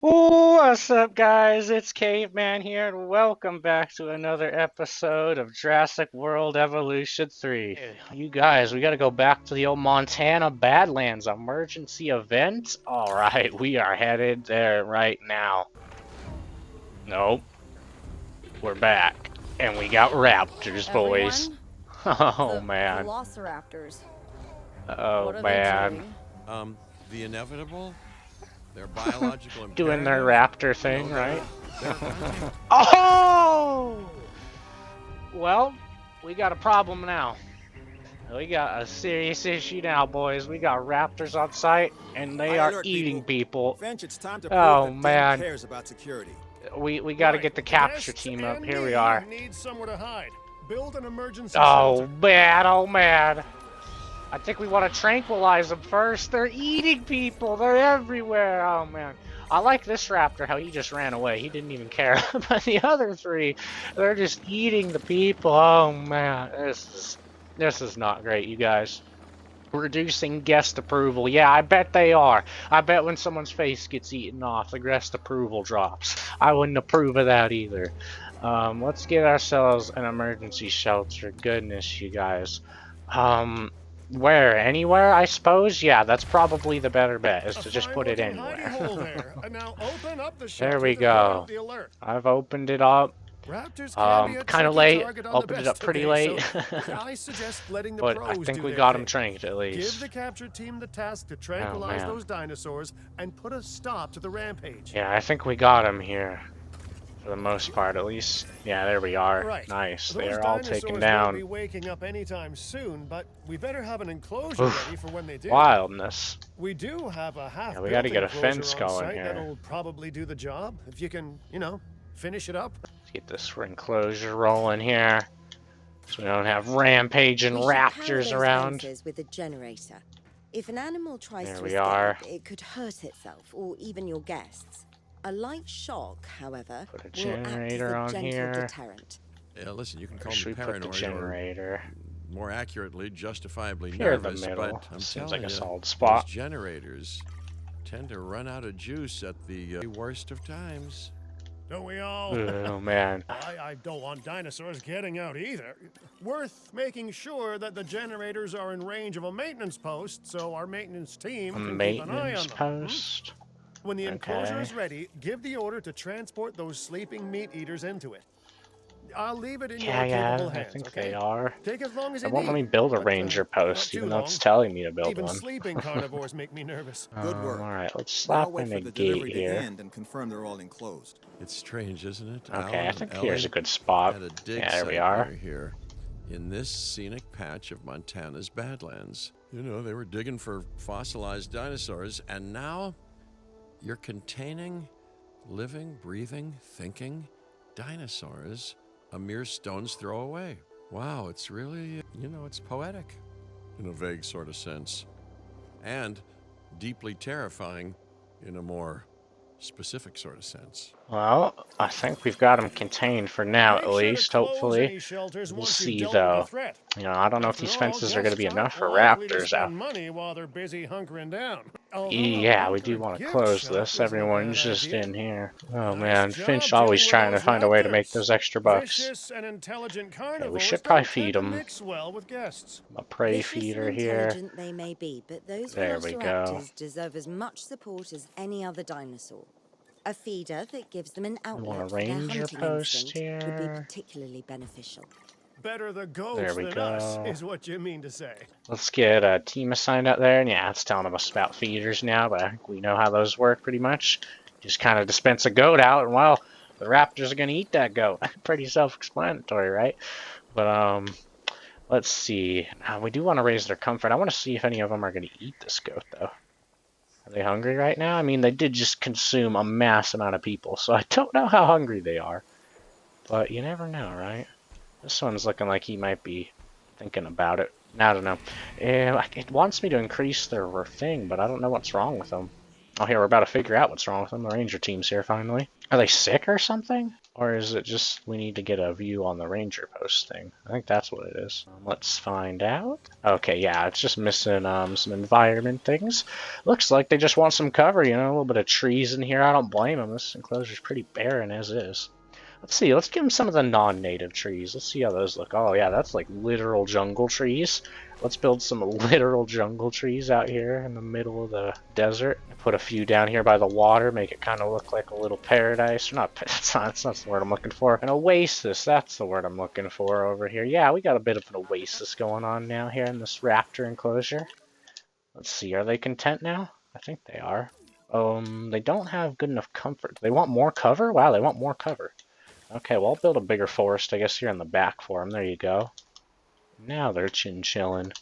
What's up, guys? It's Caveman here, and welcome back to another episode of Jurassic World Evolution 3. You guys, we gotta go back to the old Montana Badlands emergency event. Alright, we are headed there right now. Nope, we're back. And we got Raptors, boys. Everyone, Oh, the man. velociraptors. Oh, What are they man. doing? The inevitable, their biological Doing their imperative. raptor thing, right? They're hunting. Oh! Well, we got a problem now. We got a serious issue now, boys. We got raptors on site, and they High are alert, eating people. Finch, it's time to prove Oh, that man. Dan cares about security. We got to get the capture team up. Here we are. Need somewhere to hide. Build an emergency Oh, shelter. man. Oh, man. I think we want to tranquilize them first. They're eating people. They're everywhere. Oh, man. I like this raptor, how he just ran away. He didn't even care. But the other three, they're just eating the people. Oh, man. This is not great, you guys. Reducing guest approval. Yeah, I bet they are. I bet when someone's face gets eaten off, the guest approval drops. I wouldn't approve of that either. Let's get ourselves an emergency shelter. Goodness, you guys. Where? Anywhere, I suppose? Yeah, that's probably the better bet, is to just put it anywhere. Now open up the There we shelter to go. the alert. I've opened it up. Raptors can be a Kind of tricky late. target on the Opened it up best pretty of days, late. so I suggest letting the But pros I think do we their got him thing. trained at Give least. the capture team the task to tranquilize man. those dinosaurs and put a stop to the rampage. Yeah, I think we got him here. For the most part, at least. Yeah, there we are. Right. Nice. Those They're all dinosaurs taken won't down. be waking up anytime soon, but we better have an enclosure Oof. ready for when they do. Wildness. We do have a half. Yeah, we gotta get a enclosure fence on going site here. That'll probably do the job if you can, finish it up. Let's get this enclosure rolling here. So we don't have rampaging We should power raptors those around. fences with a generator. If an animal tries There to we escape, are. it could hurt itself or even your guests. A light shock, however, Put a will act as generator a on gentle here. deterrent. Yeah, listen, you can Or call should me we put the paranoid or generator more accurately, justifiably here in the nervous, middle? but I'm Seems telling like a you, solid those spot. generators tend to run out of juice at the worst of times. Don't we all? Oh man. I don't want dinosaurs getting out either. Worth making sure that the generators are in range of a maintenance post so our maintenance team A can keep an eye on maintenance them. post. When the enclosure Okay. is ready, give the order to transport those sleeping meat eaters into it. I'll leave it in Yeah, your capable yeah, I hands, think okay? they are. Take as long as It you won't let me need, build a but, ranger not post, too even though long. it's telling me to build Even one. sleeping carnivores make me nervous. Good work. Alright, let's Now slap wait in for a the gate delivery to here. end and confirm they're all enclosed. It's strange, isn't it? Okay, Alan I and think Ellie here's a good spot. had a dig Yeah, there we site are. near here, in this scenic patch of Montana's Badlands. You know, they were digging for fossilized dinosaurs, and now you're containing living, breathing, thinking dinosaurs a mere stone's throw away. Wow, it's really, it's poetic in a vague sort of sense, and deeply terrifying in a more specific sort of sense. Well, I think we've got them contained for now, Make at sure to least. close Hopefully. any shelters We'll once see, you've dealt with though. the threat. I don't know if After these all, fences are going to be guests enough for aren't likely to raptors spend out. money while they're busy hunkering down. Although Yeah, a we do want to gift close shop this. isn't a Everyone's bad just idea. in here. Oh Nice man, job Finch dealing always with trying to those find a way to make raptors. those extra bucks. Vicious and intelligent Okay, carnivores we should don't probably tend feed to them. mix well with guests. A prey Vicious feeder and here. intelligent they may be, but those There we go. velociraptors deserve as much support as any other dinosaur. A feeder that gives them an want a outlet for their ranger hunting post instinct would be here. particularly beneficial. Better the There ghost we than us, go. is what you mean to say. Let's get a team assigned out there. And yeah, it's telling us about feeders now, but I think we know how those work pretty much. Just kind of dispense a goat out, and well, the raptors are going to eat that goat. Pretty self-explanatory, right? But let's see. We do want to raise their comfort. I want to see if any of them are going to eat this goat, though. Are they hungry right now? I mean, they did just consume a mass amount of people, so I don't know how hungry they are. But you never know, right? This one's looking like he might be thinking about it. I don't know. It wants me to increase their thing, but I don't know what's wrong with them. Oh, here, we're about to figure out what's wrong with them. The ranger team's here finally. Are they sick or something? Or is it just we need to get a view on the ranger post thing? I think that's what it is. Let's find out. Okay, yeah, it's just missing some environment things. Looks like they just want some cover, you know, a little bit of trees in here. I don't blame them. This enclosure's pretty barren as is. Let's see, let's give them some of the non-native trees. Let's see how those look. Oh yeah, that's like literal jungle trees. Let's build some literal jungle trees out here in the middle of the desert. Put a few down here by the water, make it kind of look like a little paradise. That's not the word I'm looking for. An oasis, that's the word I'm looking for over here. Yeah, we got a bit of an oasis going on now here in this raptor enclosure. Let's see, are they content now? I think they are. They don't have good enough comfort. They want more cover? Wow, they want more cover. Okay, well, I'll build a bigger forest, I guess, here in the back for them. There you go. Now they're chin-chilling.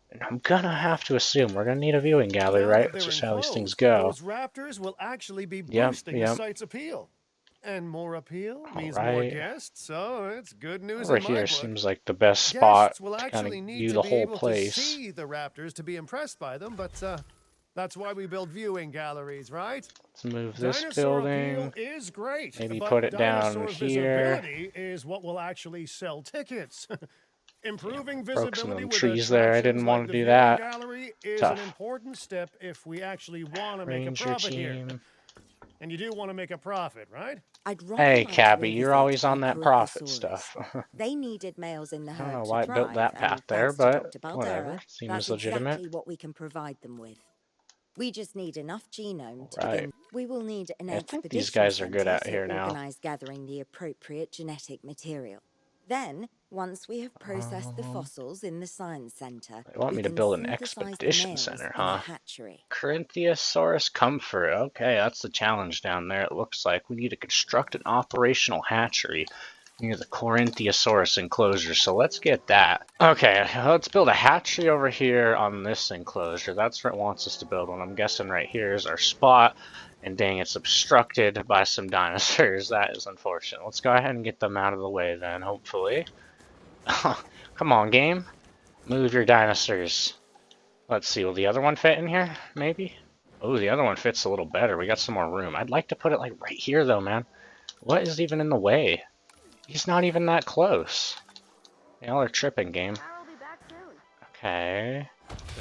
And I'm gonna have to assume we're gonna need a viewing gallery, right? That's just how these things go. Those raptors will actually be boosting the site's appeal. And more appeal means more guests, so it's good news Over in my here book. Seems like the best spot Guests will to kind actually of need view to the be whole able place. to see the raptors to be impressed by them, but that's why we build viewing galleries, right? Let's move this Dinosaur building. appeal is great, Maybe but put it down dinosaur here. visibility is what will actually sell tickets. Improving Broke some of visibility them with trees there. I didn't want to do that. Gallery is Tough. an important step if we actually want to make a Ranger profit team. here. And you do want to make a profit, right? I'd rather Hey, like to Cabby, you're revisit always on our that profit Corythosaurus. stuff. They needed males in the I don't herd know to why it built thrive, that path and there, thanks to but Dr. whatever. Baldera, Seems that's legitimate. exactly what we can provide them with. We just need enough genome to Right. begin. We will need an I think expedition these guys are good center out to here now. organize gathering the appropriate genetic material. Then, once we have processed the fossils in the science center, They want we me to can build an synthesize the expedition males center, in a huh? hatchery. Corinthiasaurus comfort. Okay, that's the challenge down there. It looks like we need to construct an operational hatchery near the Corinthiasaurus enclosure. So let's get that. Okay, let's build a hatchery over here on this enclosure. That's where it wants us to build one. I'm guessing right here is our spot. And dang, it's obstructed by some dinosaurs. That is unfortunate. Let's go ahead and get them out of the way then, hopefully. Come on, game. Move your dinosaurs. Let's see, will the other one fit in here? Maybe? Oh, the other one fits a little better. We got some more room. I'd like to put it like right here though, man. What is even in the way? He's not even that close. Y'all are tripping, game. I'll be back soon. Okay.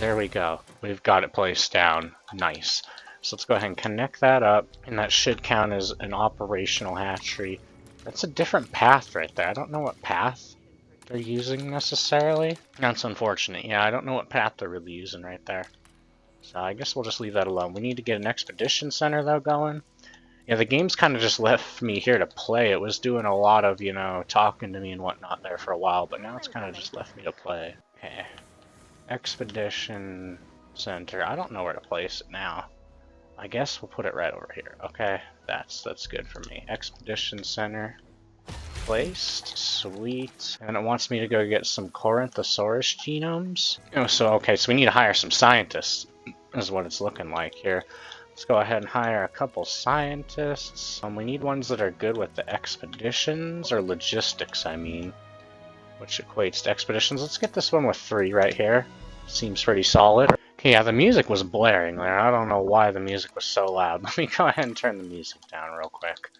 There we go. We've got it placed down. Nice. So let's go ahead and connect that up, and that should count as an operational hatchery. That's a different path right there. I don't know what path they're using necessarily. That's unfortunate. Yeah, I don't know what path they're really using right there. So I guess we'll just leave that alone. We need to get an expedition center though going. Yeah, the game's kind of just left me here to play. It was doing a lot of, you know, talking to me and whatnot there for a while, but now it's kind of just left me to play. Okay. Expedition center. I don't know where to place it now. I guess we'll put it right over here. Okay, that's good for me. Expedition center placed. Sweet. And it wants me to go get some Corinthosaurus genomes. Oh, so okay, so we need to hire some scientists, is what it's looking like here. Let's go ahead and hire a couple scientists. We need ones that are good with the expeditions, or logistics, I mean, which equates to expeditions. Let's get this one with 3 right here. Seems pretty solid. Okay, yeah, the music was blaring there. I don't know why the music was so loud. Let me go ahead and turn the music down real quick.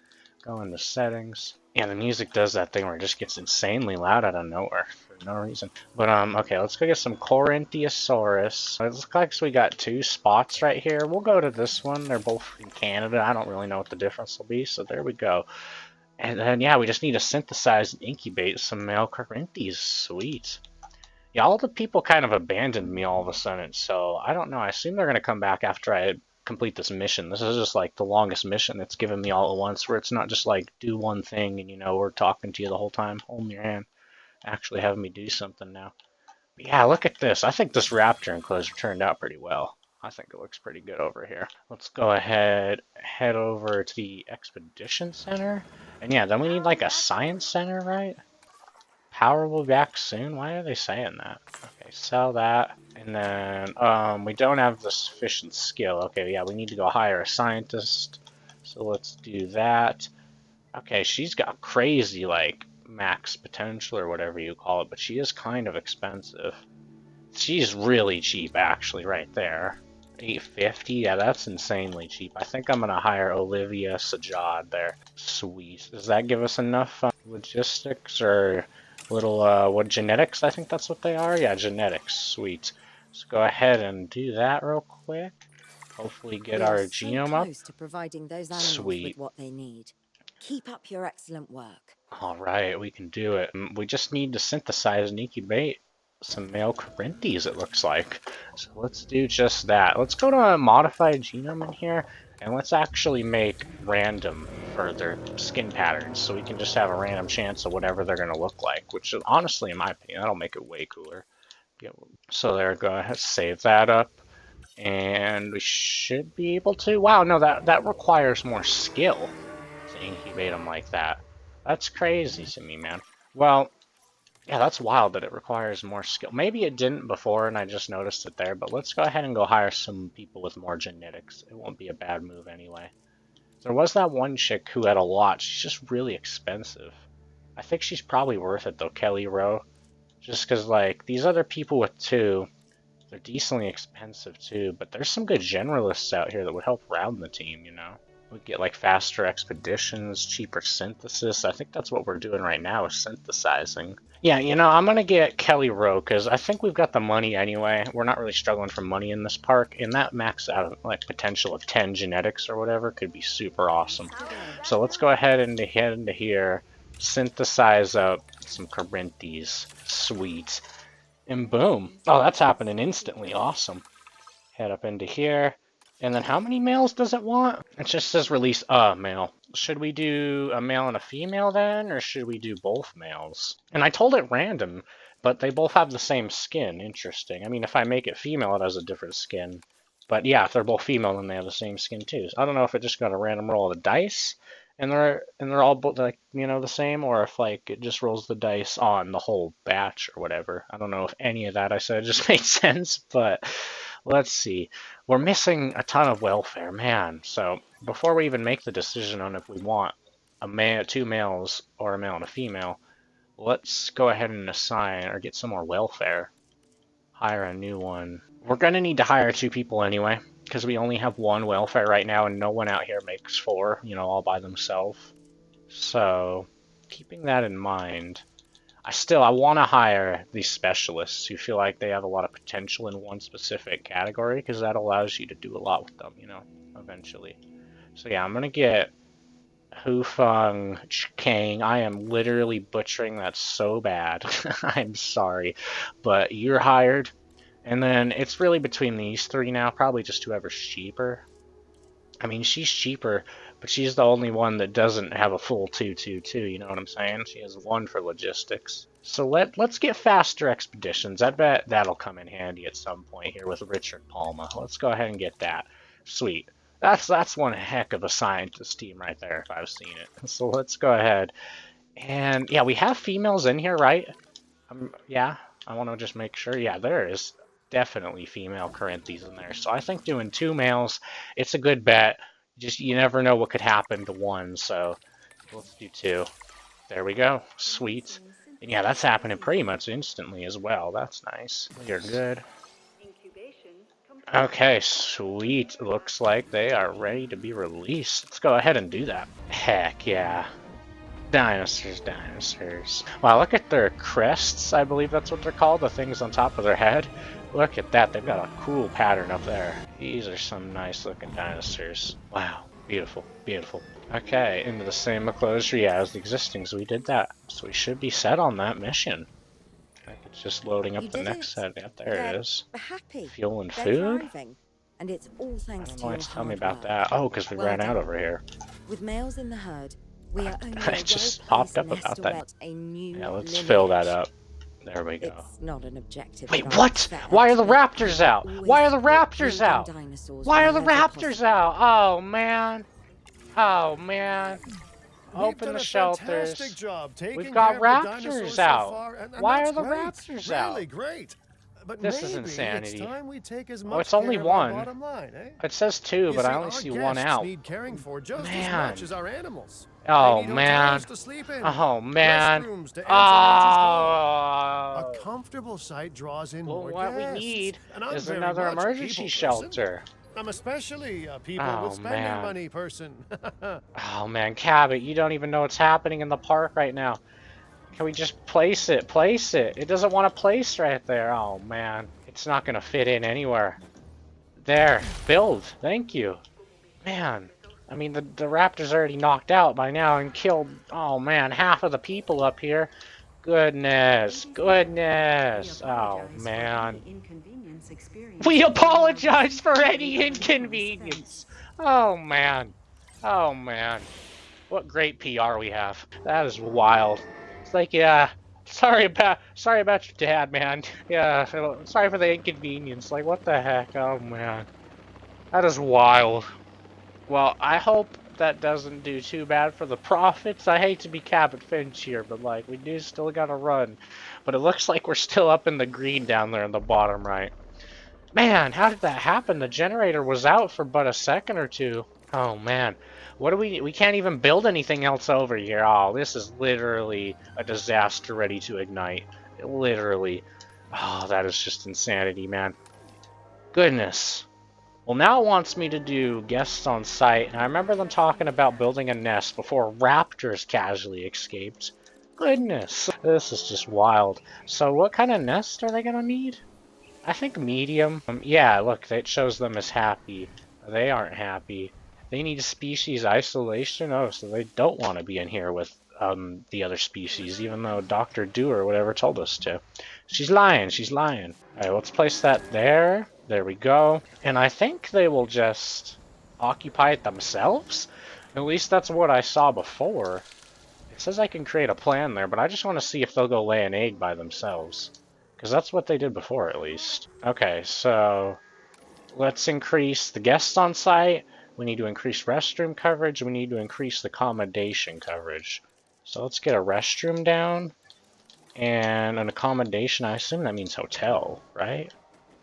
Go into settings. Yeah, the music does that thing where it just gets insanely loud out of nowhere for no reason. But, okay, let's go get some Corinthiasaurus. It looks like we got 2 spots right here. We'll go to this one. They're both in Canada. I don't really know what the difference will be, so there we go. And then, yeah, we just need to synthesize and incubate some male Corinthians. Sweet. Yeah, all the people kind of abandoned me all of a sudden, so I don't know. I assume they're going to come back after I complete this mission. This is just like the longest mission it's given me all at once, where it's not just like do one thing and, you know, we're talking to you the whole time, holding your hand, actually having me do something now. But yeah, look at this. I think this raptor enclosure turned out pretty well. I think it looks pretty good over here. Let's go ahead, head over to the expedition center. And yeah, then we need like a science center, right? Power will be back soon? Why are they saying that? Okay, sell that. And then, we don't have the sufficient skill. Okay, yeah, we need to go hire a scientist. So let's do that. Okay, she's got crazy, like, max potential or whatever you call it, but she is kind of expensive. She's really cheap, actually, right there. $8.50? Yeah, that's insanely cheap. I think I'm gonna hire Olivia Sajad there. Sweet. Does that give us enough logistics or little, what, genetics? I think that's what they are? Yeah, genetics. Sweet. Let's go ahead and do that real quick. Hopefully get We our are so genome up. close to providing those animals Sweet. with what they need. Keep up your excellent work. Alright, we can do it. We just need to synthesize and incubate some male Corinthes, it looks like. So let's do just that. Let's go to a modified genome in here, and let's actually make random for their skin patterns, so we can just have a random chance of whatever they're going to look like, which is, honestly, in my opinion, that'll make it way cooler. So there, go ahead, save that up. And we should be able to... Wow, no, that requires more skill to incubate them like that. That's crazy to me, man. Well, yeah, that's wild that it requires more skill. Maybe it didn't before and I just noticed it there, but let's go ahead and go hire some people with more genetics. It won't be a bad move anyway. There was that one chick who had a lot. She's just really expensive. I think she's probably worth it though, Kelly Rowe. Just because, like, these other people with 2, they're decently expensive too, but there's some good generalists out here that would help round the team, you know? We'd get like faster expeditions, cheaper synthesis. I think that's what we're doing right now is synthesizing. Yeah, you know, I'm gonna get Kelly Rowe because I think we've got the money anyway. We're not really struggling for money in this park, and that max out like potential of 10 genetics or whatever could be super awesome. So let's go ahead and head into here, synthesize up some Corinthes. Sweet. And boom. Oh, that's happening instantly. Awesome. Head up into here. And then how many males does it want? It just says release a male. Should we do a male and a female then? Or should we do both males? And I told it random, but they both have the same skin. Interesting. I mean, if I make it female, it has a different skin. But yeah, if they're both female, then they have the same skin too. So I don't know if it just got a random roll of the dice, and they're all both like, you know, the same, or if like it just rolls the dice on the whole batch or whatever. I don't know if any of that I said just made sense, but let's see. We're missing a ton of welfare, man. So before we even make the decision on if we want a 2 males or a male and a female, let's go ahead and assign or get some more welfare. Hire a new one. We're gonna need to hire 2 people anyway, because we only have 1 welfare right now, and no one out here makes 4, you know, all by themselves. So, keeping that in mind, I want to hire these specialists who feel like they have a lot of potential in one specific category, because that allows you to do a lot with them, you know, eventually. So yeah, I'm gonna get Hufeng Kang. I am literally butchering that so bad. I'm sorry, but you're hired. And then it's really between these 3 now, probably just whoever's cheaper. I mean, she's cheaper, but she's the only one that doesn't have a full 222, you know what I'm saying? She has 1 for logistics. So let's get faster expeditions. I bet that'll come in handy at some point here with Richard Palma. Let's go ahead and get that. Sweet. That's one heck of a scientist team right there, if I've seen it. So let's go ahead. And yeah, we have females in here, right? Yeah, I want to just make sure. Yeah, there is definitely female Corinthes in there. So I think doing 2 males, it's a good bet. Just you never know what could happen to 1, so let's do 2. There we go. Sweet. And yeah, that's happening pretty much instantly as well. That's nice. You're good. Okay, sweet. Looks like they are ready to be released. Let's go ahead and do that. Heck yeah. Dinosaurs, dinosaurs. Wow, look at their crests, I believe that's what they're called, the things on top of their head. Look at that, they've got a cool pattern up there. These are some nice looking dinosaurs. Wow, beautiful, beautiful. Okay, into the same enclosure, yeah, as the existing, so we did that. So we should be set on that mission. I think it's just loading up the next set. Yeah, there it is. Happy. Fuel and They're food? thriving, and it's all thanks I don't to know why your it's telling me hard about work. that. Oh, because we Well ran out done. over here. With males in the herd, we are only It just a popped up well-placed about nest that. to whet a new Yeah, let's fill that lineage. up. There we go. It's not an objective. Wait, that I what? accept, Why are the but raptors I out? always Why are the support raptors breeding out? dinosaurs Why are the wherever raptors possible. out? Oh, man. Oh, man. We've Open done the a shelters. fantastic job taking We've got care of the raptors dinosaurs so out. far, and Why that's are the great. raptors out? Really great. But This maybe is insanity. it's time we take as Oh, much it's only care of our one. bottom line, eh? It says 2, You but see, I only our see 1 guests out. need caring for just as Man. much as our animals. Oh, They need man. hotels to sleep in. Oh, man. Restrooms to answer nature's call. Oh. A comfortable site draws in Well, more what we guests. need And I'm is very another much a emergency people shelter. person. I'm especially a people Oh, with spending man. money person. Oh, man, Cabot, you don't even know what's happening in the park right now. Can we just place it? Place it. It doesn't want to place right there. Oh, man. It's not going to fit in anywhere. There. Build. Thank you. Man. I mean, the Raptor's already knocked out by now and killed, oh, man, half of the people up here. Goodness. Goodness. Oh, man. We apologize for any inconvenience. Oh, man. Oh, man. What great PR we have. That is wild. It's like, yeah, sorry about your dad, man. Yeah, sorry for the inconvenience. Like, what the heck? Oh, man. That is wild. Well, I hope that doesn't do too bad for the profits. I hate to be Cabot Finch here, but, like, we do still gotta run. But it looks like we're still up in the green down there in the bottom right. Man, how did that happen? The generator was out for but a second or two. Oh, man. What do we can't even build anything else over here. Oh, this is literally a disaster ready to ignite. Literally. Oh, that is just insanity, man. Goodness. Well, now it wants me to do guests on site, and I remember them talking about building a nest before raptors casually escaped. Goodness. This is just wild. So what kind of nest are they gonna need? I think medium. Yeah, look, it shows them as happy. They aren't happy. They need species isolation. Oh, so they don't want to be in here with the other species, even though Dr. Dewar or whatever told us to. She's lying. She's lying. All right, let's place that there. There we go. And I think they will just occupy it themselves. At least that's what I saw before. It says I can create a plan there, but I just want to see if they'll go lay an egg by themselves. Because that's what they did before, at least. Okay, so let's increase the guests on site. We need to increase restroom coverage. We need to increase the accommodation coverage. So let's get a restroom down. And an accommodation, I assume that means hotel, right?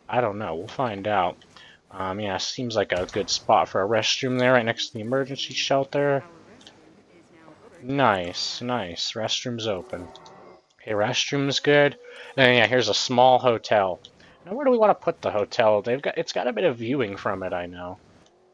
I don't know. We'll find out. Yeah, seems like a good spot for a restroom there, right next to the emergency shelter. Nice, nice. Restroom's open. Okay, restroom's good. And yeah, here's a small hotel. Now, where do we want to put the hotel? It's got a bit of viewing from it, I know.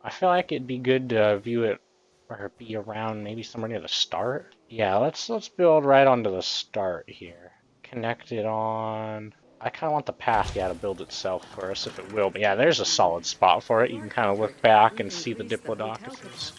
I feel like it'd be good to view it or be around maybe somewhere near the start. Yeah, let's build right onto the start here. Connect it on. I kind of want the path, yeah, to build itself for us if it will. But yeah, there's a solid spot for it. You can kind of look back and see the Diplodocus.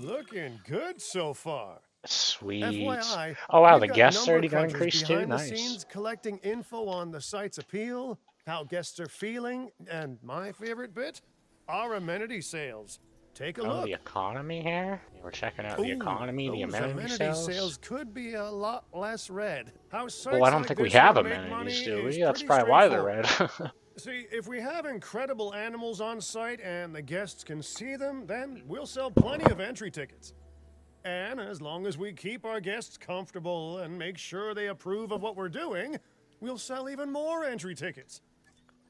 Looking good so far. Sweet. FYI, Oh wow, we've the got guests number already got crunchers increased too. behind the Nice. scenes collecting info on the site's appeal, how guests are feeling, and my favorite bit, our amenity sales. Take a Oh, look. the economy here. Yeah, we're checking out the Ooh, economy, the those amenity sales. could be a lot less red. How Well, sites I don't like think we this have would make amenities, money do is we? That's pretty probably why they're straightforward. red. See, if we have incredible animals on site and the guests can see them, then we'll sell plenty of entry tickets. And as long as we keep our guests comfortable and make sure they approve of what we're doing, we'll sell even more entry tickets.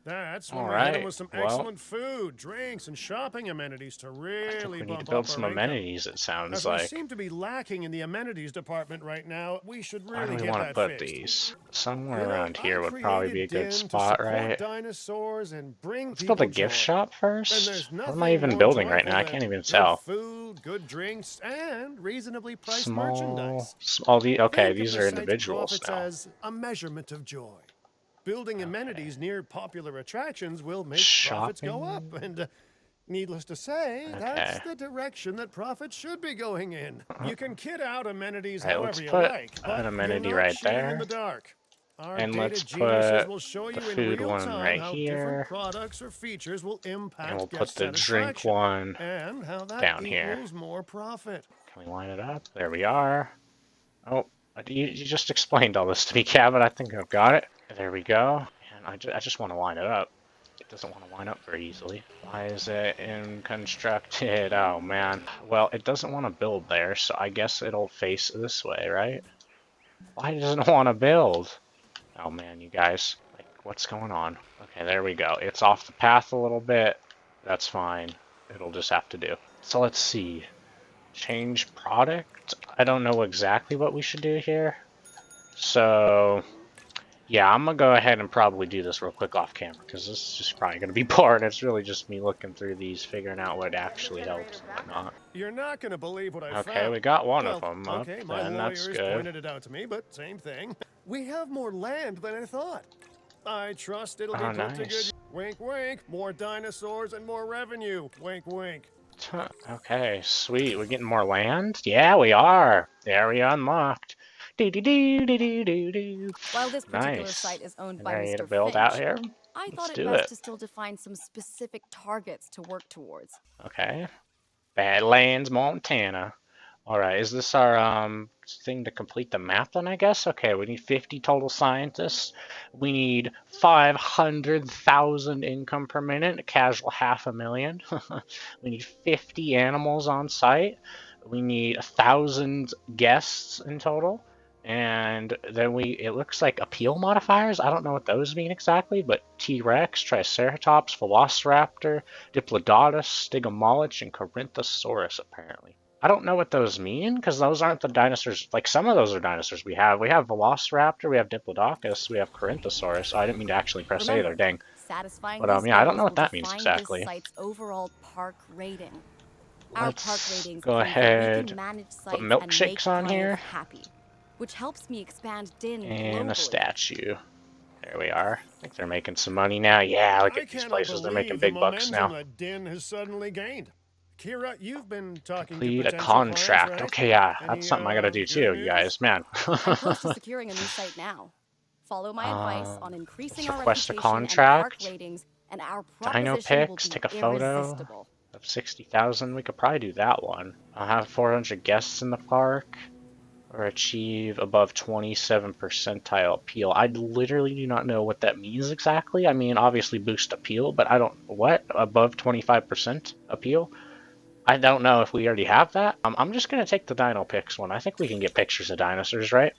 That's when we hit them with some excellent food, drinks, and shopping amenities to really I think we need bump to build up some our income. amenities, it sounds As like. we seem to be lacking in the amenities department right now, we should Where really do we get want that to put fixed. these? Somewhere You know, around here I would probably be a created good Din to spot, support right? Dinosaurs and bring Let's build a people gift joy. shop And first. there's What am I nothing even more building right now? I joyful can't than even good tell. food, good drinks, and reasonably priced Small. merchandise. Okay, Think of these the are site's individuals profits now. as a measurement of joy. Building amenities near popular attractions will make profits go up, and needless to say, that's the direction that profits should be going in. You can kit out amenities Alright, however let's you put like, an but amenity you're not right shooting in there. the dark. Our And data let's geniuses put will show the you in food real one time right how here. different products or features will impact And we'll put guest the drink satisfaction, one and how that down here. equals more profit. Can we line it up? There we are. Oh, you just explained all this to me, Cabot. I think I've got it. There we go. And I just want to line it up. It doesn't want to line up very easily. Why is it constructed? Oh, man. Well, it doesn't want to build there, so I guess it'll face this way, right? Why doesn't it want to build? Oh, man, you guys. Like, What's going on? Okay, there we go. It's off the path a little bit. That's fine. It'll just have to do. So let's see. Change product? I don't know exactly what we should do here. So, yeah, I'm gonna go ahead and probably do this real quick off camera, because this is just probably gonna be boring. It's really just me looking through these, figuring out what actually helps and whatnot. You're not gonna believe what I found. Okay, we got one Well, of them up, okay, my then that's lawyers good. pointed it out to me, but same thing. We have more land than I thought. I trust it'll be Oh, put to good. nice. Wink, wink. More dinosaurs and more revenue. Wink, wink. Okay, sweet. We're getting more land? Yeah, we are. There we unlocked. Do do do do do do do. While this particular Nice. site is owned And by ready to Mr. build Finch, out here? I Let's thought it do best it. to still define some specific targets to work towards. Okay. Badlands, Montana. Alright, is this our thing to complete the map then, I guess? Okay, we need 50 total scientists. We need 500,000 income per minute, a casual 500,000. We need 50 animals on site. We need 1,000 guests in total. And then it looks like appeal modifiers. I don't know what those mean exactly, but T-Rex, Triceratops, Velociraptor, Diplodocus, Stygomoloch, and Corinthosaurus, apparently. I don't know what those mean, because those aren't the dinosaurs. Like, some of those are dinosaurs we have. We have Velociraptor, we have Diplodocus, we have Corinthosaurus. I didn't mean to actually press A there, dang. Satisfying But, these yeah, I don't goals know what will that means define exactly. This site's overall park rating. Our park Let's ratings go prove that we ahead, can manage sites put and make milkshakes on clients here. happy, which helps me expand DIN And a globally. statue. There we are. I think they're making some money now. Yeah, look I at these cannot places. They're making believe big the bucks momentum now. that Din has suddenly gained. Kira, you've been talking Complete to a potential clients, contract. right? Okay, yeah, Any, that's something I gotta do good too, you news? guys. Man. I'm close to securing a new site now. Follow my advice on increasing let's our request a reputation and park contract. ratings, and our Dino proposition will pics, be take a photo irresistible. of 60,000. We could probably do that one. I'll have 400 guests in the park. Or achieve above 27 percentile appeal. I literally do not know what that means exactly. I mean, obviously boost appeal, but I don't... What? Above 25% appeal? I don't know if we already have that. I'm just going to take the Dino Pics one. I think we can get pictures of dinosaurs, right?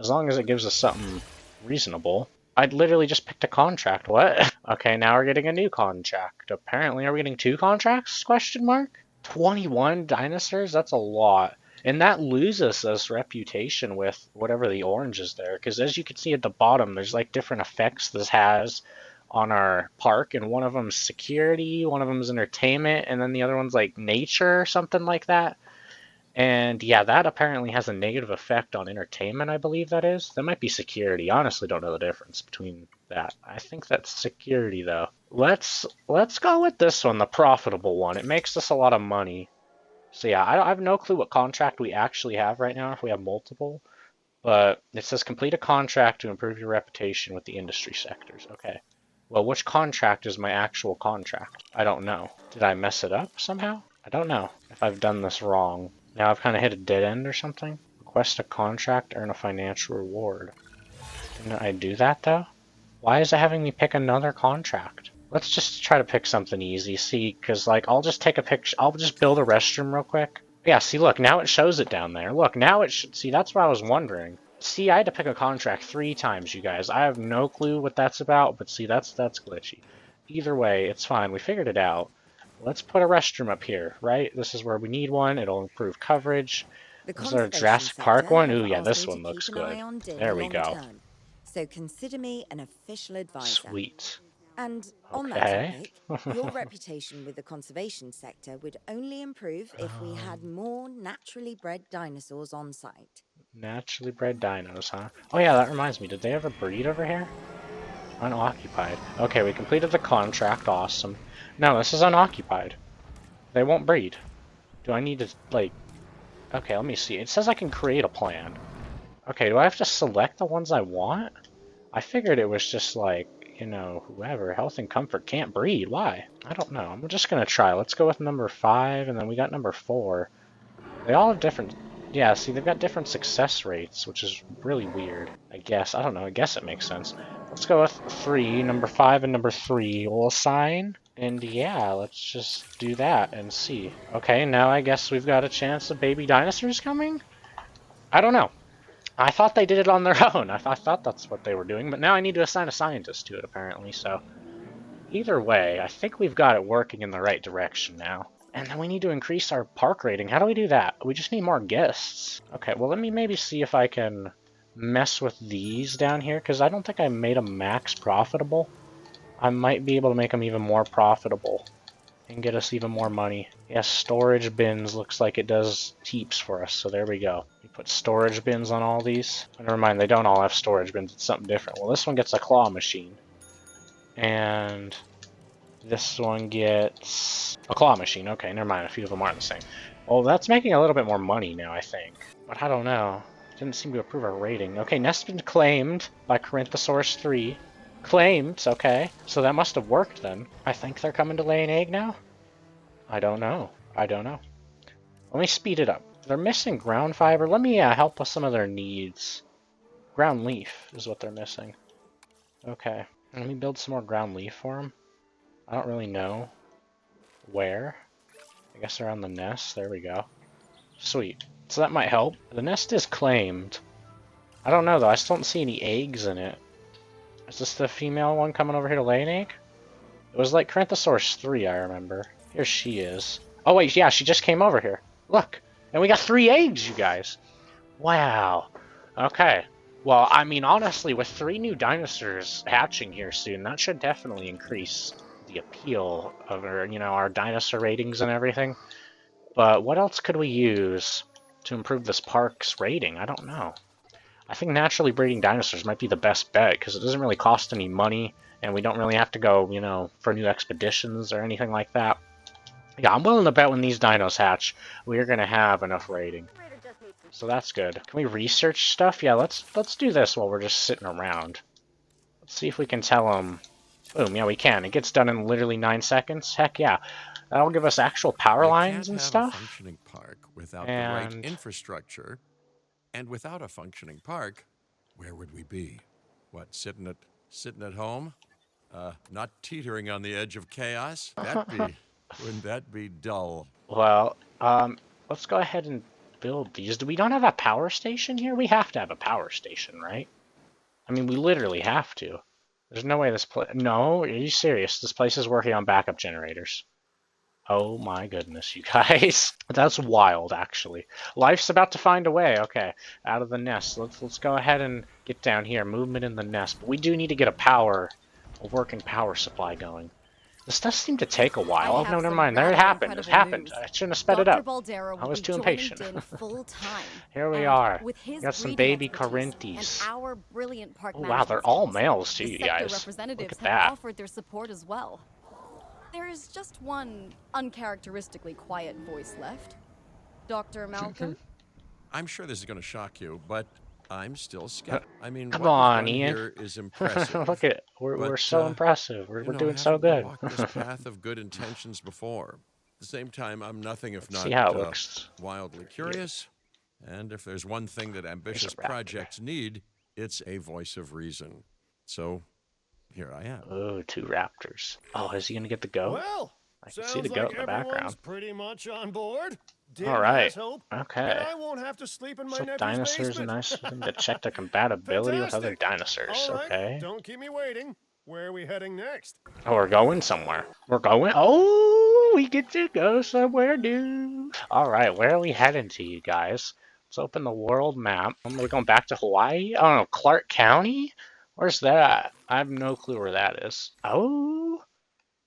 As long as it gives us something reasonable. I'd literally just picked a contract. What? Okay, now we're getting a new contract. Apparently, are we getting 2 contracts? Question mark? 21 dinosaurs? That's a lot. And that loses us reputation with whatever the orange is there. Because as you can see at the bottom, there's like different effects this has on our park. And one of them is security, one of them is entertainment, and then the other one's like nature or something like that. And yeah, that apparently has a negative effect on entertainment, I believe that is. That might be security. I honestly don't know the difference between that. I think that's security though. Let's go with this one, the profitable one. It makes us a lot of money. So yeah, I have no clue what contract we actually have right now, if we have multiple. But it says complete a contract to improve your reputation with the industry sectors. Okay. Well, which contract is my actual contract? I don't know. Did I mess it up somehow? I don't know if I've done this wrong. Now I've kind of hit a dead end or something. Request a contract, earn a financial reward. Didn't I do that though? Why is it having me pick another contract? Let's just try to pick something easy, see, because, like, I'll just take a picture, I'll just build a restroom real quick. Yeah, see, look, now it shows it down there. Look, now it should, see, that's what I was wondering. See, I had to pick a contract 3 times, you guys. I have no clue what that's about, but see, that's glitchy. Either way, it's fine, we figured it out. Let's put a restroom up here, right? This is where we need one, it'll improve coverage. Is there a Jurassic Park one? Ooh, yeah, this one looks good. There we go. So consider me an official advisor. Sweet. And on that topic, your reputation with the conservation sector would only improve if we had more naturally bred dinosaurs on site. Naturally bred dinos, huh? Oh yeah, that reminds me. Did they ever breed over here? Unoccupied. Okay, we completed the contract. Awesome. No, this is unoccupied. They won't breed. Do I need to, like... Okay, let me see. It says I can create a plan. Okay, do I have to select the ones I want? I figured it was just like... You know, whoever, health and comfort can't breed. Why? I don't know. I'm just gonna try. Let's go with number 5, and then we got number 4. They all have different... Yeah, see, they've got different success rates, which is really weird. I guess. I don't know. I guess it makes sense. Let's go with 3. Number 5 and number 3 will assign. And yeah, let's just do that and see. Okay, now I guess we've got a chance of baby dinosaurs coming? I don't know. I thought they did it on their own. I thought that's what they were doing, but now I need to assign a scientist to it, apparently, so... Either way, I think we've got it working in the right direction now. And then we need to increase our park rating. How do we do that? We just need more guests. Okay, well, let me maybe see if I can mess with these down here, because I don't think I made them max profitable. I might be able to make them even more profitable and get us even more money. Yes, storage bins looks like it does heaps for us, so there we go. We put storage bins on all these. Oh, never mind, they don't all have storage bins. It's something different. Well, this one gets a claw machine. And this one gets a claw machine. Okay, never mind. A few of them aren't the same. Well, that's making a little bit more money now, I think. But I don't know. Didn't seem to approve our rating. Okay, nest's been claimed by Corinthosaurus 3. Claimed, okay. So that must have worked then. I think they're coming to lay an egg now? I don't know. I don't know. Let me speed it up. They're missing ground fiber. Let me help with some of their needs. Ground leaf is what they're missing. Okay. Let me build some more ground leaf for them. I don't really know where. I guess around the nest. There we go. Sweet. So that might help. The nest is claimed. I don't know though. I still don't see any eggs in it. Is this the female one coming over here to lay an egg? It was like Corinthosaurus 3, I remember. Here she is. Oh wait, yeah, she just came over here. Look. And we got 3 eggs, you guys. Wow. Okay. Well, I mean, honestly, with 3 new dinosaurs hatching here soon, that should definitely increase the appeal of our, our dinosaur ratings and everything. But what else could we use to improve this park's rating? I don't know. I think naturally breeding dinosaurs might be the best bet, because it doesn't really cost any money, and we don't really have to go, for new expeditions or anything like that. Yeah, I'm willing to bet when these dinos hatch, we're going to have enough rating. So that's good. Can we research stuff? Yeah, let's do this while we're just sitting around. Let's see if we can tell them... Boom, yeah, we can. It gets done in literally 9 seconds. Heck yeah. That'll give us actual power lines and stuff. You can't have a functioning park without the right infrastructure. And without a functioning park, where would we be? What, sitting at home? Not teetering on the edge of chaos? Wouldn't that be dull? Well, let's go ahead and build these. We don't have a power station here? We have to have a power station, right? I mean, we literally have to. There's no way this place... No, are you serious? This place is working on backup generators. Oh my goodness, you guys. That's wild, actually. Life's about to find a way. Okay, out of the nest. Let's go ahead and get down here. Movement in the nest. But we do need to get a working power supply going. This does seem to take a while. Oh, no, never mind. There it happened. It happened. News. I shouldn't have sped it up. I was too impatient. Here we are. We got some baby Corinthis. Oh, wow, they're all males too, you guys. Look at that. Offered their support as well. There is just one uncharacteristically quiet voice left. Dr. Malcolm? I'm sure this is going to shock you, but I'm still skeptical. I mean, come on, Ian. Here is impressive. Look at we're so impressive. We're doing so good. Walked this path of good intentions before. At the same time, I'm nothing if not see how it looks. Wildly curious. Yeah. And if there's one thing that ambitious projects need, it's a voice of reason. So, here I am. Oh, 2 raptors. Oh, is he gonna get the goat? Well, I can see the goat in the background. Pretty much on board. All right. Hope, okay. I won't have to sleep in my so dinosaurs are nice to check the compatibility with other dinosaurs. All right. Okay. Don't keep me waiting. Where are we heading next? Oh, we're going somewhere. We're going. Oh, we get to go somewhere new. All right, where are we heading to, you guys? Let's open the world map. We're going back to Hawaii. I don't know, Clark County. Where's that? I have no clue where that is. Oh,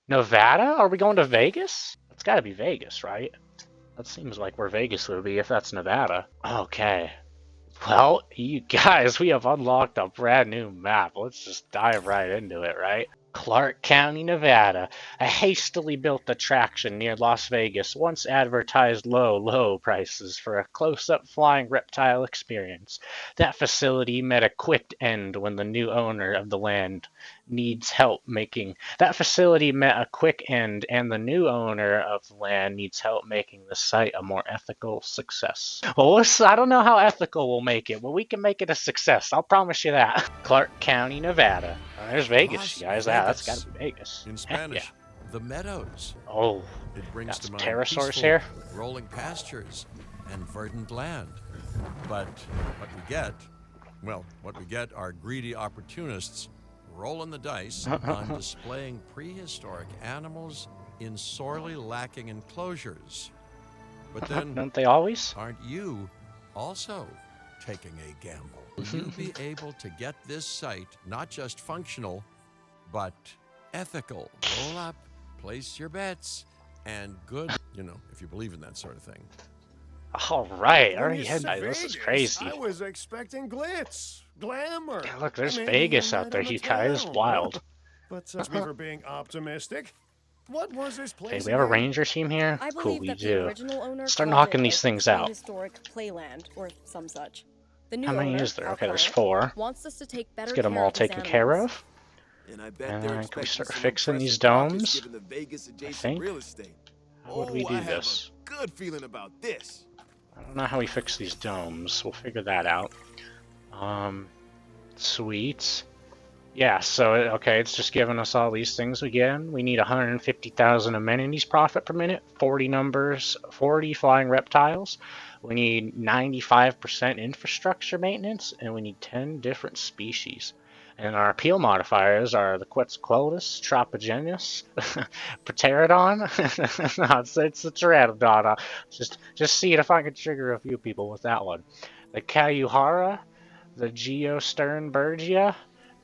Nevada? Are we going to Vegas? It's got to be Vegas, right? That seems like where Vegas would be if that's Nevada. Okay. Well, you guys, we have unlocked a brand new map. Let's just dive right into it, right? Clark County, Nevada, a hastily built attraction near Las Vegas, once advertised low prices for a close-up flying reptile experience. That facility met a quick end when the new owner of the land needs help making the site a more ethical success. Well, I don't know how ethical we'll make it, but we can make it a success. I'll promise you that. Clark County, Nevada. There's Vegas, you guys. That's got to be Vegas. In Spanish, the meadows. Oh, it brings to mind pterosaurs here. Rolling pastures and verdant land. But what we get Well, what we get are greedy opportunists rolling the dice on displaying prehistoric animals in sorely lacking enclosures. But then, Don't they always? aren't you also taking a gamble? Will you be able to get this site not just functional, but ethical? Roll up, place your bets, and good, you know, if you believe in that sort of thing. All right, When already you had said this is Vegas, crazy. I was expecting glitz, glamour. Yeah, look, there's maybe Vegas a out night there, on the you guys. town. Wild. But since we were being optimistic, what was this place? Okay, we have a again? ranger team here. I Cool, believe we that the do. original owner Start called knocking it these a things out. prehistoric playland or some such. The new How many owner, is there? our Okay, there's client, 4. wants us to take better Let's get them care all of these taken care animals. of. And I bet And they're can we expecting start some fixing these impressive profits domes? given the Vegas I adjacent think. real estate. How would we Oh, do I have this? a good feeling about this. I don't know how we fix these domes. We'll figure that out. Sweet. Yeah, so, okay, it's just giving us all these things again. We need 150,000 amenities profit per minute, 40 numbers, 40 flying reptiles. We need 95% infrastructure maintenance, and we need 10 different species. And our appeal modifiers are the Quetzalcoatlus, Tropogenus, Pterodon. No, it's the Pteranodon. Just seeing if I can trigger a few people with that one. The Cayuhara, the Geosternbergia,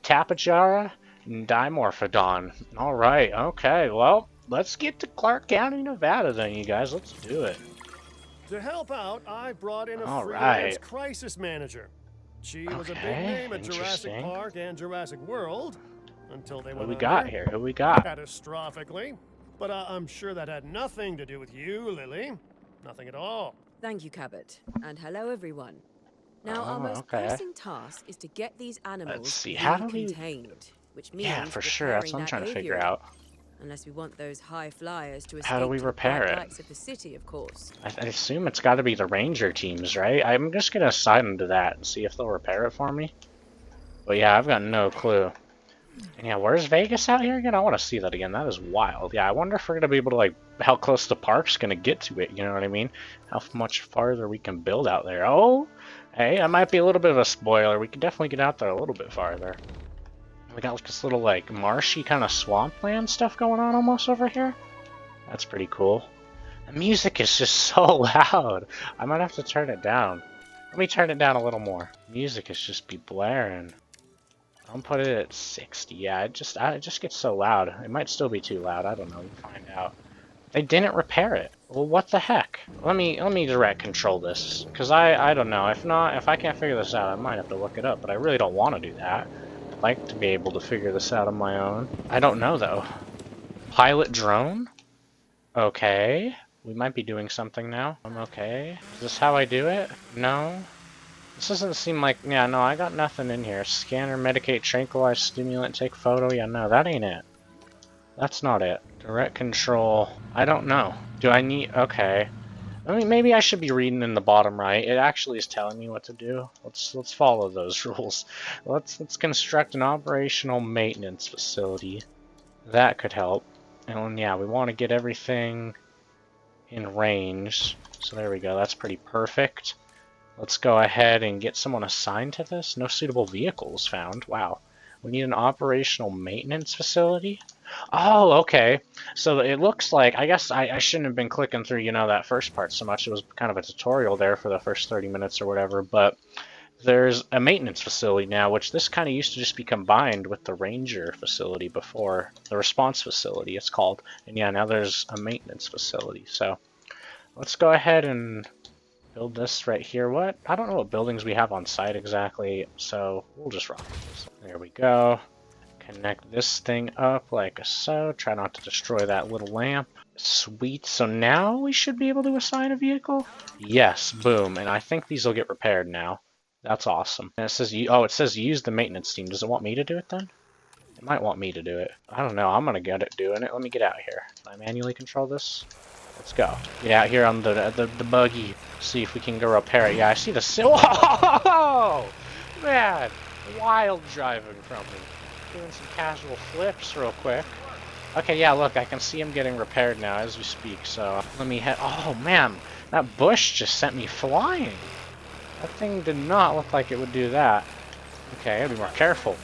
Tapajara, and Dimorphodon. Alright, okay, well, let's get to Clark County, Nevada then, you guys. Let's do it. To help out, I brought in a All freelance right. crisis manager. She was a big Okay, name at Jurassic interesting. Park and Jurassic World until they What went we got under here? Who we got? catastrophically. But I'm sure that had nothing to do with you, Lily. Nothing at all. Thank you, Cabot. And hello, everyone. Now, our Oh, most okay. pressing task is to get these animals see, how do we- contained, which means Yeah, for sure. That's what I'm trying to figure out. Unless we want those high flyers to escape How do we to the repair bright it? lights of the city, of course. I assume it's got to be the ranger teams, right? I'm just going to assign them to that and see if they'll repair it for me. But yeah, I've got no clue. And yeah, where's Vegas out here again? I want to see that again. That is wild. Yeah, I wonder if we're going to be able to, like, how close the park's going to get to it, you know what I mean? How much farther we can build out there. Oh, hey, that might be a little bit of a spoiler. We can definitely get out there a little bit farther. We got like this little, like, marshy kind of swampland stuff going on almost over here. That's pretty cool. The music is just so loud. I might have to turn it down. Let me turn it down a little more. Music is just be blaring. I'll put it at 60. Yeah, it just gets so loud. It might still be too loud. I don't know. We'll find out. They didn't repair it. Well, what the heck? Let me direct control this, because I don't know. If I can't figure this out, I might have to look it up. But I really don't want to do that. I'd like to be able to figure this out on my own. I don't know though. Pilot drone? Okay. We might be doing something now. I'm okay. Is this how I do it? No. This doesn't seem like... Yeah, no, I got nothing in here. Scanner, medicate, tranquilize, stimulant, take photo. Yeah, no, that ain't it. That's not it. Direct control. I don't know. Do I need... Okay. I mean, maybe I should be reading in the bottom right. It actually is telling me what to do. Let's follow those rules. Let's construct an operational maintenance facility. That could help. And yeah, we want to get everything in range. So there we go. That's pretty perfect. Let's go ahead and get someone assigned to this. No suitable vehicles found. Wow. We need an operational maintenance facility. Oh, okay. So it looks like, I guess I shouldn't have been clicking through, you know, that first part so much. It was kind of a tutorial there for the first 30 minutes or whatever, but there's a maintenance facility now, which this kind of used to just be combined with the ranger facility before, the response facility it's called. And yeah, now there's a maintenance facility. So let's go ahead and build this right here. What? I don't know what buildings we have on site exactly, so we'll just rock this. There we go. Connect this thing up like so. Try not to destroy that little lamp. Sweet. So now we should be able to assign a vehicle? Yes. Boom. And I think these will get repaired now. That's awesome. And it says, oh, it says use the maintenance team. Does it want me to do it then? It might want me to do it. I don't know. I'm going to get it doing it. Let me get out here. Can I manually control this? Let's go. Get out here on the buggy. See if we can go repair it. Yeah, I see the... Whoa! Man! Wild driving from me. Doing some casual flips real quick. Okay, yeah, look, I can see him getting repaired now as we speak, so let me head... Oh, man! That bush just sent me flying! That thing did not look like it would do that. Okay, gotta be more careful.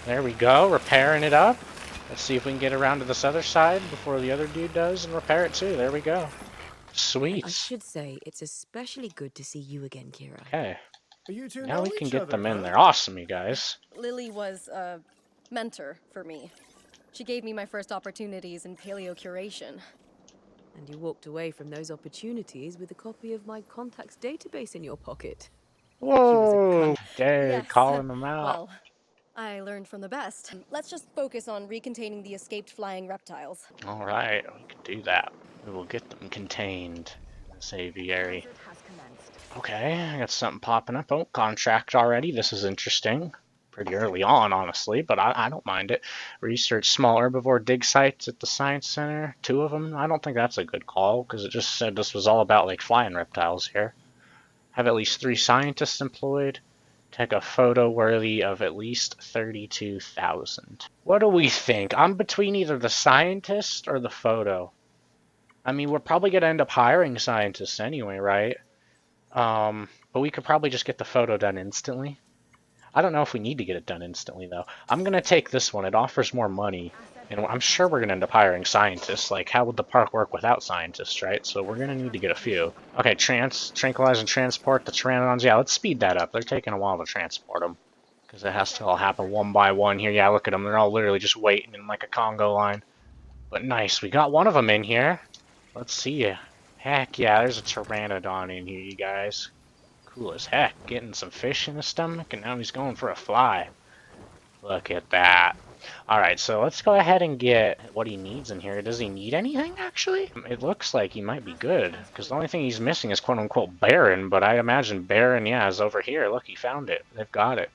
There we go, repairing it up. Let's see if we can get around to this other side before the other dude does and repair it too. There we go. Sweet. I should say it's especially good to see you again, Kira. Okay. You two Now know we can each get other, them in huh? there. Awesome, you guys. Lily was a mentor for me. She gave me my first opportunities in paleo curation. And you walked away from those opportunities with a copy of my contacts database in your pocket. Whoa! Okay, Yes. calling them out. Well, I learned from the best. Let's just focus on recontaining the escaped flying reptiles. Alright, we can do that. We will get them contained in this aviary. Okay, I got something popping up. Oh, contract already. This is interesting. Pretty early on, honestly, but I don't mind it. Research small herbivore dig sites at the Science Center. 2 of them. I don't think that's a good call, because it just said this was all about, like, flying reptiles here. Have at least 3 scientists employed. Take a photo worthy of at least 32,000. What do we think? I'm between either the scientist or the photo. I mean, we're probably going to end up hiring scientists anyway, right? But we could probably just get the photo done instantly. I don't know if we need to get it done instantly, though. I'm going to take this one. It offers more money. And I'm sure we're going to end up hiring scientists. Like, how would the park work without scientists, right? So we're going to need to get a few. Okay, tranquilize and transport the pteranodons. Yeah, let's speed that up. They're taking a while to transport them. Because it has to all happen one by one here. Yeah, look at them. They're all literally just waiting in like a Congo line. But nice. We got one of them in here. Let's see ya. Heck yeah, there's a pteranodon in here, you guys. Cool as heck. Getting some fish in his stomach, and now he's going for a fly. Look at that. Alright, so let's go ahead and get what he needs in here. Does he need anything, actually? It looks like he might be good, because the only thing he's missing is quote-unquote Baron, but I imagine Baron, yeah, is over here. Look, he found it. They've got it.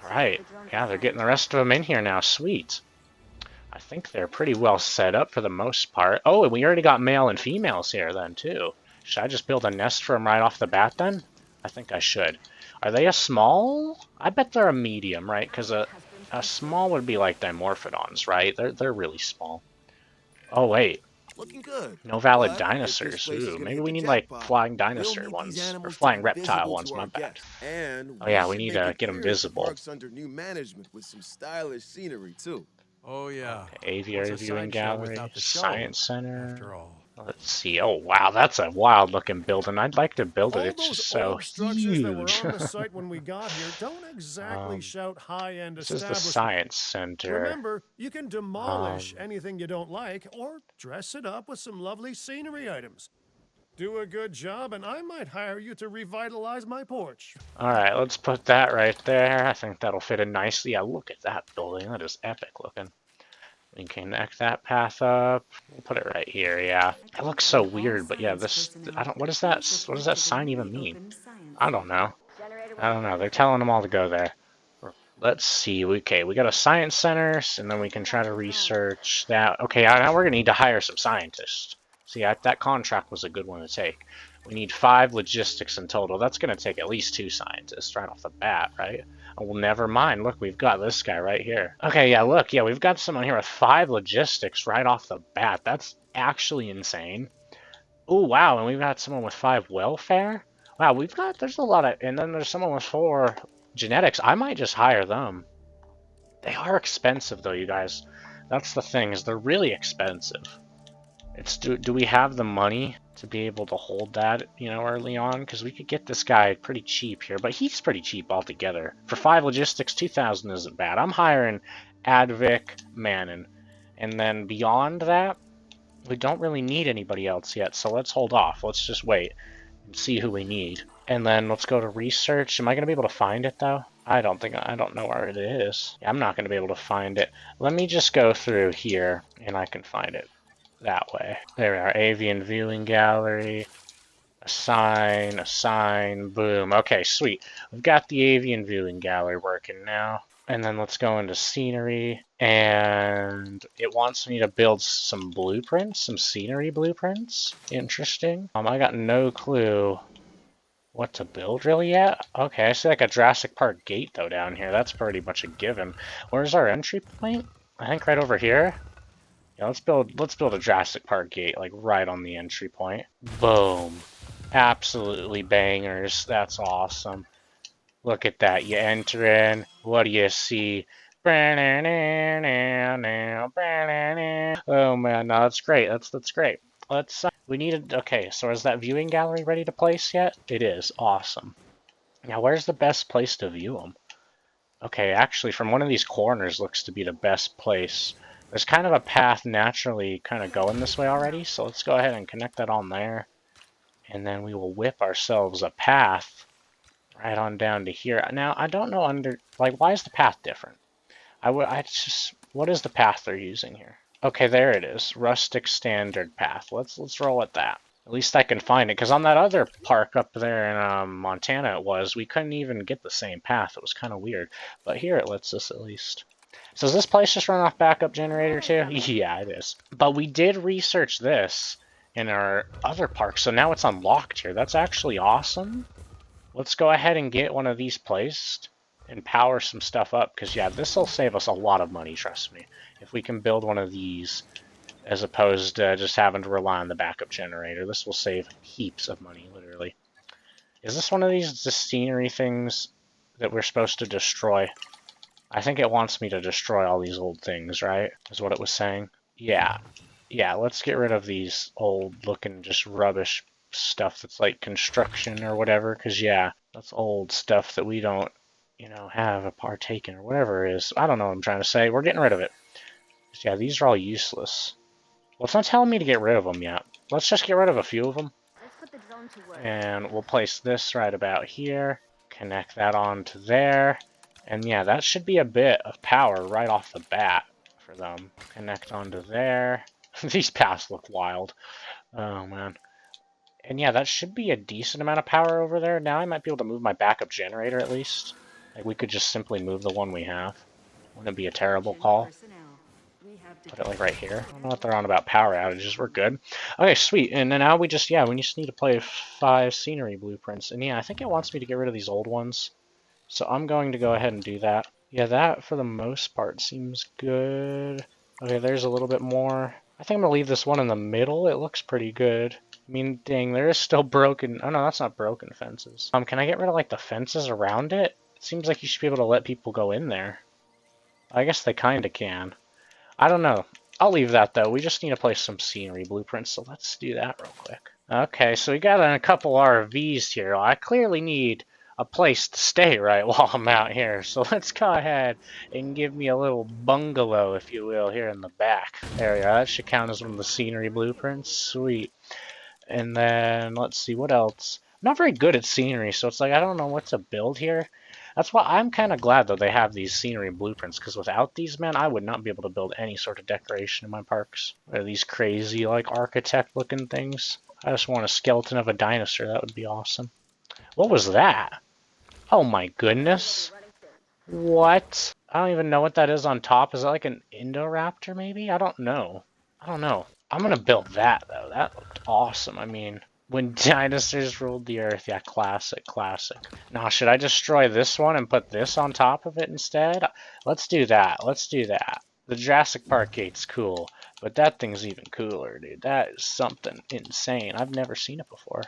Alright, yeah, they're getting the rest of them in here now. Sweet. I think they're pretty well set up for the most part. Oh, and we already got male and females here then, too. Should I just build a nest for them right off the bat, then? I think I should. Are they a small? I bet they're a medium, right? Because a small would be like Dimorphodons, right? They're really small. Oh, wait. Looking good. No valid But if dinosaurs. this place is Ooh, gonna maybe hit we the need, like, jackpot, flying we'll dinosaur need these ones. Or animals to flying be reptile visible ones, to my our bad. guests. And Oh, yeah, we should need make to it get 'em clear the visible. park's under new management with some stylish scenery, too. Oh, yeah. Aviary What's a viewing sideshow gallery, without the show, science center. after all? Let's see. Oh, wow, that's a wild-looking building. I'd like to build it. All It's those just so old structures that were huge. on the site when we got here don't exactly shout high-end This is the establishment. science center. Remember, you can demolish anything you don't like or dress it up with some lovely scenery items. Do a good job, and I might hire you to revitalize my porch. Alright, let's put that right there. I think that'll fit in nicely. Yeah, look at that building. That is epic looking. We can connect that path up. We'll put it right here, yeah. It looks so weird, but yeah, this... what does that sign even mean? I don't know. They're telling them all to go there. Let's see. Okay, we got a science center, and then we can try to research that. Okay, now we're going to need to hire some scientists. See, that contract was a good one to take. We need 5 logistics in total. That's going to take at least 2 scientists right off the bat, right? Oh, well, never mind. Look, we've got this guy right here. Okay, yeah, look. Yeah, we've got someone here with 5 logistics right off the bat. That's actually insane. Oh, wow, and we've got someone with 5 welfare? Wow, there's a lot of... And then there's someone with 4 genetics. I might just hire them. They are expensive, though, you guys. That's the thing, is they're really expensive. Do we have the money to be able to hold that, early on? Because we could get this guy pretty cheap here, but he's pretty cheap altogether. For 5 logistics, 2,000 isn't bad. I'm hiring Advic, Manon. And then beyond that, we don't really need anybody else yet, so let's hold off. Let's just wait and see who we need. And then let's go to research. Am I going to be able to find it, though? I don't know where it is. Yeah, I'm not going to be able to find it. Let me just go through here, and I can find it. That way. There we are. Avian viewing gallery. Assign, boom. Okay, sweet. We've got the avian viewing gallery working now. And then let's go into scenery. And it wants me to build some blueprints, some scenery blueprints. Interesting. I got no clue what to build really yet. Okay, I see like a Jurassic Park gate though down here. That's pretty much a given. Where's our entry point? I think right over here. Yeah, let's build a Jurassic Park gate, like right on the entry point. Boom. Absolutely bangers. That's awesome. Look at that. You enter in. What do you see? Oh man, no, that's great. That's great. Let's. We needed. Okay, so is that viewing gallery ready to place yet? It is. Awesome. Now, where's the best place to view them? Okay, actually, from one of these corners looks to be the best place. There's kind of a path naturally kind of going this way already, so let's go ahead and connect that on there. And then we will whip ourselves a path right on down to here. Now, I don't know why is the path different? What is the path they're using here? Okay, there it is. Rustic standard path. Let's roll with that. At least I can find it, because on that other park up there in Montana we couldn't even get the same path. It was kind of weird. But here it lets us at least. So does this place just run off backup generator too? Yeah, it is. But we did research this in our other park, so now it's unlocked here. That's actually awesome. Let's go ahead and get one of these placed and power some stuff up, because yeah, this will save us a lot of money, trust me. If we can build one of these, as opposed to just having to rely on the backup generator. This will save heaps of money, literally. Is this one of these scenery things that we're supposed to destroy? I think it wants me to destroy all these old things, right? Is what it was saying. Yeah. Yeah, let's get rid of these old looking just rubbish stuff that's like construction or whatever, because yeah, that's old stuff that we don't, have a partake in or whatever it is. I don't know what I'm trying to say. We're getting rid of it. Yeah, these are all useless. Well, it's not telling me to get rid of them yet. Let's just get rid of a few of them. And we'll place this right about here. Connect that onto there. And yeah, that should be a bit of power right off the bat for them. Connect onto there. These paths look wild. Oh, man. And yeah, that should be a decent amount of power over there. Now I might be able to move my backup generator at least. Like, we could just simply move the one we have. Wouldn't it be a terrible call? Put it like right here. I don't know what they're on about power outages. We're good. Okay, sweet. And then now we just need to play 5 scenery blueprints. And yeah, I think it wants me to get rid of these old ones. So I'm going to go ahead and do that. Yeah, that for the most part seems good. Okay, there's a little bit more. I think I'm going to leave this one in the middle. It looks pretty good. I mean, dang, there is still broken. Oh no, that's not broken fences. Can I get rid of like the fences around it? It seems like you should be able to let people go in there. I guess they kind of can. I don't know. I'll leave that though. We just need to place some scenery blueprints, so let's do that real quick. Okay, so we got a couple RVs here. I clearly need a place to stay right while I'm out here, so let's go ahead and give me a little bungalow, if you will, here in the back. There we go. That should count as one of the scenery blueprints. Sweet. And then let's see what else. I'm not very good at scenery, so it's like I don't know what to build here. That's why I'm kind of glad that they have these scenery blueprints, because without these, man, I would not be able to build any sort of decoration in my parks. Or these crazy, like, architect-looking things. I just want a skeleton of a dinosaur. That would be awesome. What was that? Oh my goodness. What? I don't even know what that is on top. Is that like an Indoraptor, maybe? I don't know. I'm gonna build that, though. That looked awesome. I mean, when dinosaurs ruled the earth. Yeah, classic, classic. Now, should I destroy this one and put this on top of it instead? Let's do that. Let's do that. The Jurassic Park gate's cool, but that thing's even cooler, dude. That is something insane. I've never seen it before.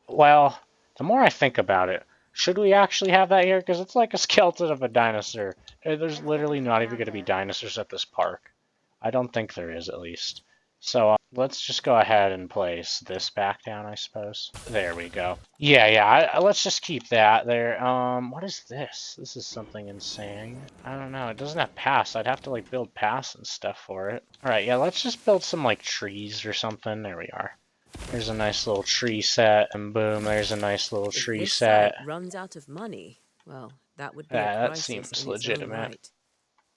Well, the more I think about it, should we actually have that here? Because it's like a skeleton of a dinosaur. There's literally not even going to be dinosaurs at this park. I don't think there is, at least. So let's just go ahead and place this back down, I suppose. There we go. Yeah, let's just keep that there. What is this? This is something insane. I don't know. It doesn't have paths. I'd have to, like, build paths and stuff for it. Alright, yeah, let's just build some, like, trees or something. There we are. There's a nice little tree set, and boom, there's a nice little tree set. If this site runs out of money, well, that would be Yeah, a that seems crisis in its own legitimate. right.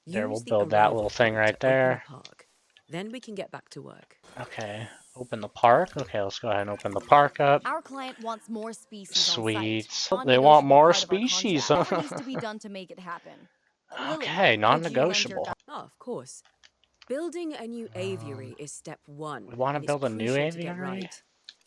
There, we'll Use the build that arrival little thing point right to open the there. park. Then we can get back to work. Okay, open the park. Okay, let's go ahead and open the park up. Our client wants more species Sweet. on site. They want more Non-negotiable part of our species. contract. What needs to be done to make it happen? Lily, Okay, could you lend your non-negotiable. Oh, of course. Building a new aviary is step one. We want to and it's build a new crucial to get aviary? right.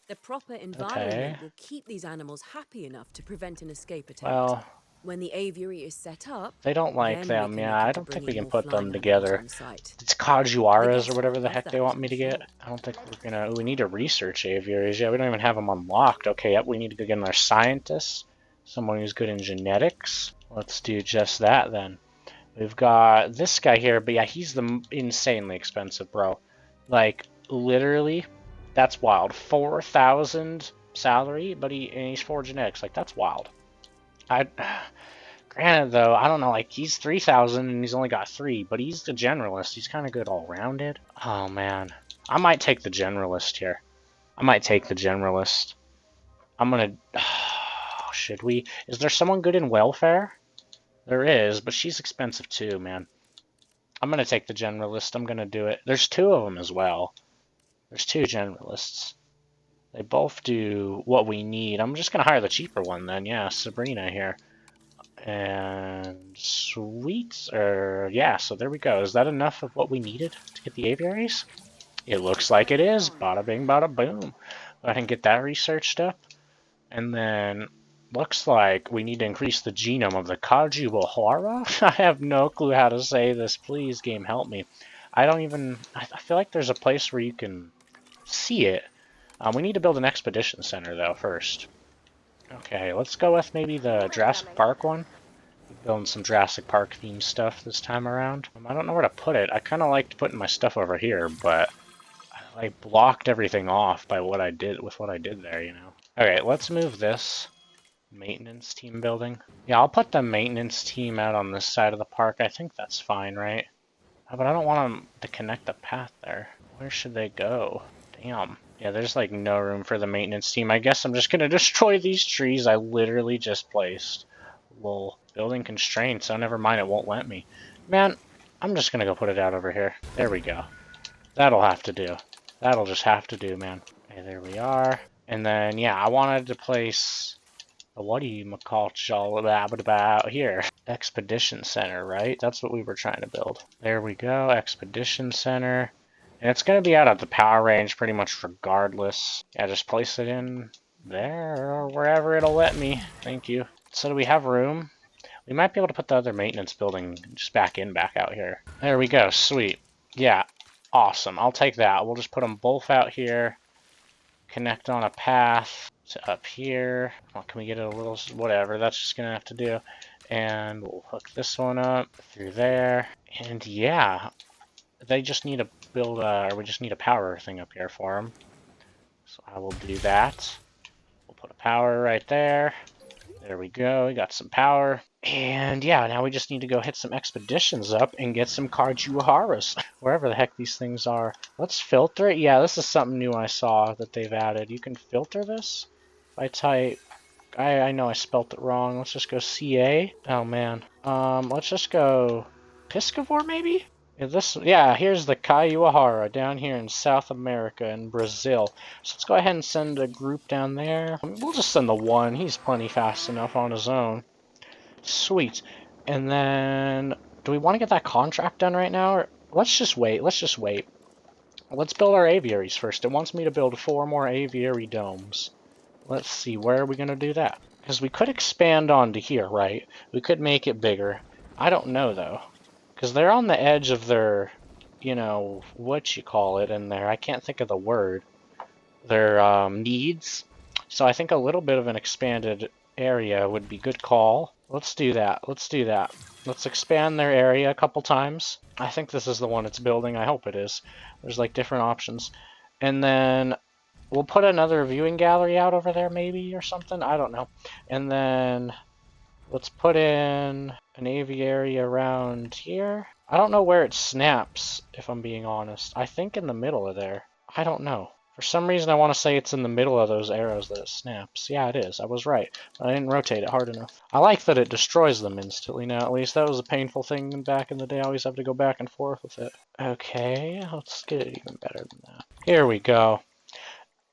The proper environment will keep these animals happy enough to prevent an escape attempt. Well, When the aviary is set up, They don't like then them. we can Yeah, look I into don't think we bringing can more put flying them animals together. on site. It's The Kajuaras guests or will whatever the love heck they that, want me I'm to get. sure. I don't think we're gonna. We need to research aviaries. Yeah, we don't even have them unlocked. Okay, yep, we need to go get another scientist, someone who's good in genetics. Let's do just that then. We've got this guy here, but yeah, he's the insanely expensive, bro. Like literally, that's wild. 4,000 salary, but he's 4 genetics. Like that's wild. I. Granted, though, I don't know, like, he's 3,000 and he's only got 3, but he's the generalist. He's kind of good all-rounded. Oh, man. I might take the generalist here. I might take the generalist. I'm gonna... Oh, should we? Is there someone good in welfare? There is, but she's expensive too, man. I'm gonna take the generalist. I'm gonna do it. There's 2 of them as well. There's 2 generalists. They both do what we need. I'm just gonna hire the cheaper one then. Yeah, Sabrina here. And sweet, yeah, so there we go. Is that enough of what we needed to get the aviaries? It looks like it is. Bada bing, bada boom. Go ahead and get that researched up. And then, looks like we need to increase the genome of the Kajuahara? I have no clue how to say this. Please, game, help me. I feel like there's a place where you can see it. We need to build an expedition center, though, first. Okay, let's go with maybe the Jurassic Park one. Building some Jurassic Park themed stuff this time around. I don't know where to put it. I kind of liked putting my stuff over here, but I blocked everything off by what I did there, you know. Okay, let's move this maintenance team building. Yeah, I'll put the maintenance team out on this side of the park. I think that's fine, right? But I don't want them to connect the path there. Where should they go? Damn. Yeah, there's like no room for the maintenance team. I guess I'm just gonna destroy these trees I literally just placed. Lol. Building constraints. Oh, never mind. It won't let me. Man, I'm just gonna go put it out over here. There we go. That'll have to do. That'll just have to do, man. Okay, there we are. And then, yeah, I wanted to place a whatchamacallit here. Expedition Center, right? That's what we were trying to build. There we go. Expedition Center. And it's going to be out of the power range pretty much regardless. Yeah, just place it in there or wherever it'll let me. Thank you. So do we have room? We might be able to put the other maintenance building just back out here. There we go. Sweet. Yeah. Awesome. I'll take that. We'll just put them both out here. Connect on a path to up here. Well, can we get it a little... Whatever. That's just going to have to do. And we'll hook this one up through there. And yeah. They just need to build or we just need a power thing up here for them. So I will do that. We'll put a power right there. There we go. We got some power. And yeah, now we just need to go hit some expeditions up and get some Kajuaharas. Wherever the heck these things are. Let's filter it. Yeah, this is something new I saw that they've added. You can filter this. If I type... I know I spelt it wrong. Let's just go CA. Oh, man. Let's just go... Piscivore, maybe? Yeah, here's the Kajuahara down here in South America and Brazil. So let's go ahead and send a group down there. We'll just send the one. He's plenty fast enough on his own. Sweet. And then, do we want to get that contract done right now? Or let's just wait. Let's build our aviaries first. It wants me to build 4 more aviary domes. Let's see, where are we going to do that? Because we could expand onto here, right? We could make it bigger. I don't know, though. Because they're on the edge of their, you know, what you call it in there. I can't think of the word. Their needs. So I think a little bit of an expanded area would be good call. Let's do that. Let's do that. Let's expand their area a couple times. I think this is the one it's building. I hope it is. There's like different options. And then we'll put another viewing gallery out over there maybe or something. I don't know. And then... let's put in an aviary around here. I don't know where it snaps, if I'm being honest. I think in the middle of there. I don't know. For some reason, I want to say it's in the middle of those arrows that it snaps. Yeah, it is. I was right. But I didn't rotate it hard enough. I like that it destroys them instantly now, at least. That was a painful thing back in the day. I always have to go back and forth with it. Okay, let's get it even better than that. Here we go.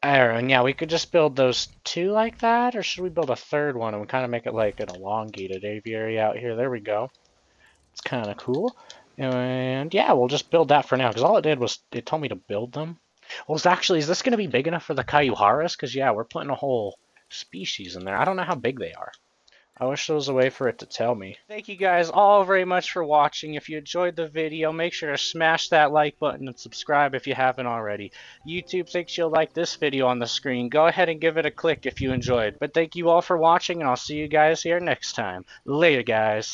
And yeah, we could just build those 2 like that, or should we build a 3rd one and we kind of make it like an elongated aviary out here? There we go. It's kind of cool. And yeah, we'll just build that for now, because all it did was it told me to build them. Well, is this going to be big enough for the Kajuaharas? Because yeah, we're putting a whole species in there. I don't know how big they are. I wish there was a way for it to tell me. Thank you guys all very much for watching. If you enjoyed the video, make sure to smash that like button and subscribe if you haven't already. YouTube thinks you'll like this video on the screen. Go ahead and give it a click if you enjoyed. But thank you all for watching, and I'll see you guys here next time. Later, guys.